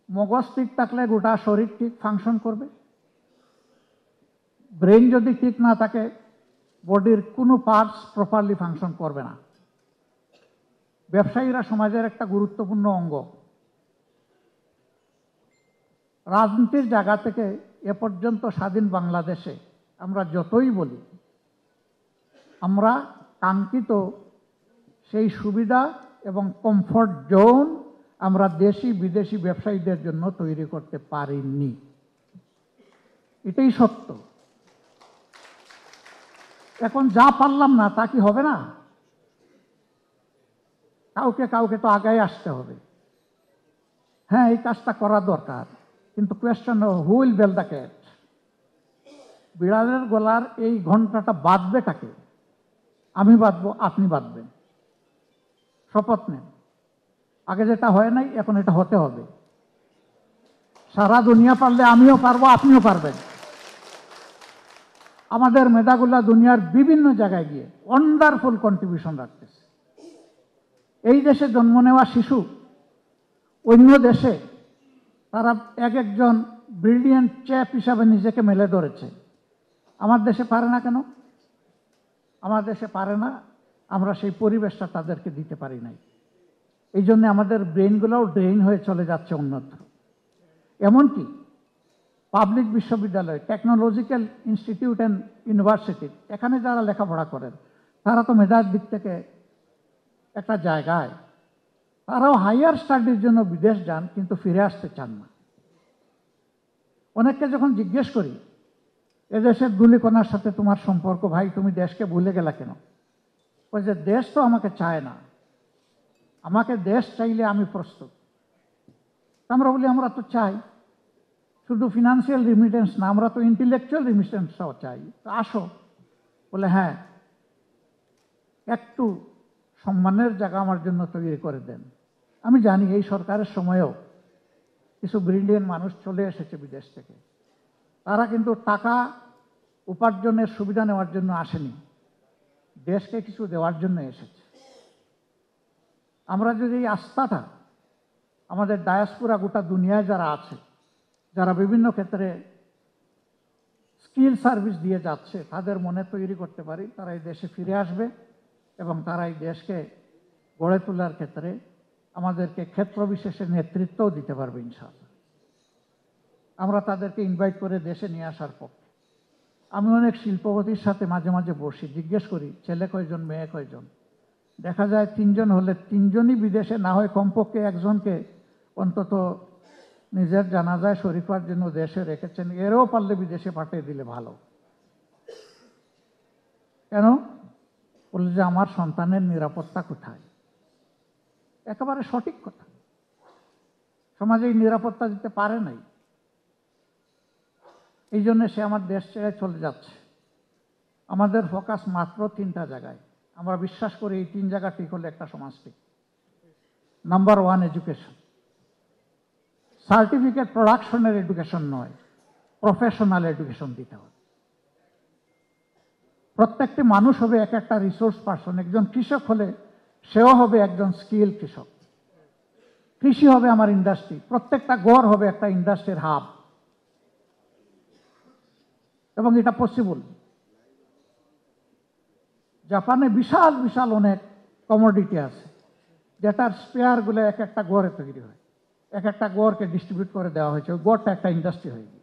মগজ ঠিক থাকলে গোটা শরীর ঠিক ফাংশন করবে। ব্রেন যদি ঠিক না থাকে বডির কোনো পার্টস প্রপারলি ফাংশন করবে না। ব্যবসায়ীরা সমাজের একটা গুরুত্বপূর্ণ অঙ্গ। রাজনীতির জায়গা থেকে এ পর্যন্ত স্বাধীন বাংলাদেশে আমরা যতই বলি, আমরা কাঙ্ক্ষিত সেই সুবিধা এবং কমফর্ট জোন আমরা দেশি বিদেশি ব্যবসায়ীদের জন্য তৈরি করতে পারিনি। এটাই সত্য। এখন যা পারলাম না তা কি হবে না? কাউকে কাউকে তো আগায় আসতে হবে। হ্যাঁ, এই কাজটা করা দরকার, কিন্তু question who will bell the cat? বিড়ালের গলার এই ঘন্টাটা বাঁধবে কাকে? আমি বাঁধবো, আপনি বাঁধবেন। শপথ নেন, আগে যেটা হয় নাই এখন এটা হতে হবে। সারা দুনিয়া পারলে আমিও পারবো, আপনিও পারবেন। আমাদের মেধাগুলা দুনিয়ার বিভিন্ন জায়গায় গিয়ে ওয়ান্ডারফুল কন্ট্রিবিউশন রাখতেছে। এই দেশে জন্ম নেওয়া শিশু অন্য দেশে তারা এক একজন ব্রিলিয়েন্ট চ্যাপ হিসাবে নিজেকে মেলে ধরেছে। আমার দেশে পারে না কেন? আমার দেশে পারে না, আমরা সেই পরিবেশটা তাদেরকে দিতে পারি নাই। এই জন্য আমাদের ব্রেনগুলোও ড্রেন হয়ে চলে যাচ্ছে অন্যত্র। এমনকি পাবলিক বিশ্ববিদ্যালয়, টেকনোলজিক্যাল ইনস্টিটিউট অ্যান্ড ইউনিভার্সিটি, এখানে যারা লেখাপড়া করেন তারা তো মেধার দিক থেকে একটা জায়গায়, তারাও হাইয়ার স্টাডির জন্য বিদেশ যান, কিন্তু ফিরে আসতে চান না। অনেককে যখন জিজ্ঞেস করি এদেশের ধূলিকণার সাথে তোমার সম্পর্ক, ভাই তুমি দেশকে ভুলে গেলা কেন? ওই যে দেশ তো আমাকে চায় না, আমাকে দেশ চাইলে আমি প্রস্তুত। আমরা বলি আমরা তো চাই, শুধু ফিনান্সিয়াল রিমিটেন্স না, আমরা তো ইন্টেলেকচুয়াল রিমিটেন্সটাও চাই। তো আসো। বলে হ্যাঁ, একটু সম্মানের জায়গা আমার জন্য তৈরি করে দেন। আমি জানি এই সরকারের সময়েও কিছু ব্রিলিয়েন্ট মানুষ চলে এসেছে বিদেশ থেকে। তারা কিন্তু টাকা উপার্জনের সুবিধা নেওয়ার জন্য আসেনি, দেশকে কিছু দেওয়ার জন্য এসেছে। আমরা যদি এই আস্থাটা আমাদের ডায়াসপোরা গোটা দুনিয়ায় যারা আছে, যারা বিভিন্ন ক্ষেত্রে স্কিল সার্ভিস দিয়ে যাচ্ছে, তাদের মনে তৈরি করতে পারি, তারা এই দেশে ফিরে আসবে এবং তারা এই দেশকে গড়ে তোলার ক্ষেত্রে আমাদেরকে ক্ষেত্র বিশেষে নেতৃত্বও দিতে পারবে ইনশাআল্লাহ। আমরা তাদেরকে ইনভাইট করে দেশে নিয়ে আসার পক্ষে। আমি অনেক শিল্পপতির সাথে মাঝে মাঝে বসি, জিজ্ঞেস করি ছেলে কয়জন, মেয়ে কয়জন। দেখা যায় 3 জন হলে 3 জনই বিদেশে, না হয় কমপক্ষে একজনকে অন্তত নিজের জানাজায় শরীক হওয়ার জন্য দেশে রেখেছেন। এরও পারলে বিদেশে পাঠিয়ে দিলে ভালো। কেন? বললে যে আমার সন্তানের নিরাপত্তা কোথায়? একেবারে সঠিক কথা। সমাজে এই নিরাপত্তা দিতে পারে নাই, এই জন্য সে আমার দেশ ছেড়ে চলে যাচ্ছে। আমাদের ফোকাস মাত্র 3টা জায়গায়। আমরা বিশ্বাস করি এই 3 জায়গা ঠিক হলে একটা সমাজ ঠিক। Number 1, education. সার্টিফিকেট প্রোডাকশনের এডুকেশন নয়, প্রফেশনাল এডুকেশন দিতে হবে। প্রত্যেকটি মানুষ হবে এক একটা রিসোর্স পার্সন। একজন কৃষক হলে সেও হবে একজন স্কিল কৃষক। কৃষি হবে আমার ইন্ডাস্ট্রি, প্রত্যেকটা গড় হবে একটা ইন্ডাস্ট্রির হাব। এবং এটা পসিবল। জাপানে বিশাল বিশাল অনেক কমোডিটি আছে, যেটার স্পেয়ারগুলো এক একটা গড়ে তৈরি হয়, এক একটা গড়কে ডিস্ট্রিবিউট করে দেওয়া হয়েছে, ওই গড়টা একটা ইন্ডাস্ট্রি হয়ে গেছে।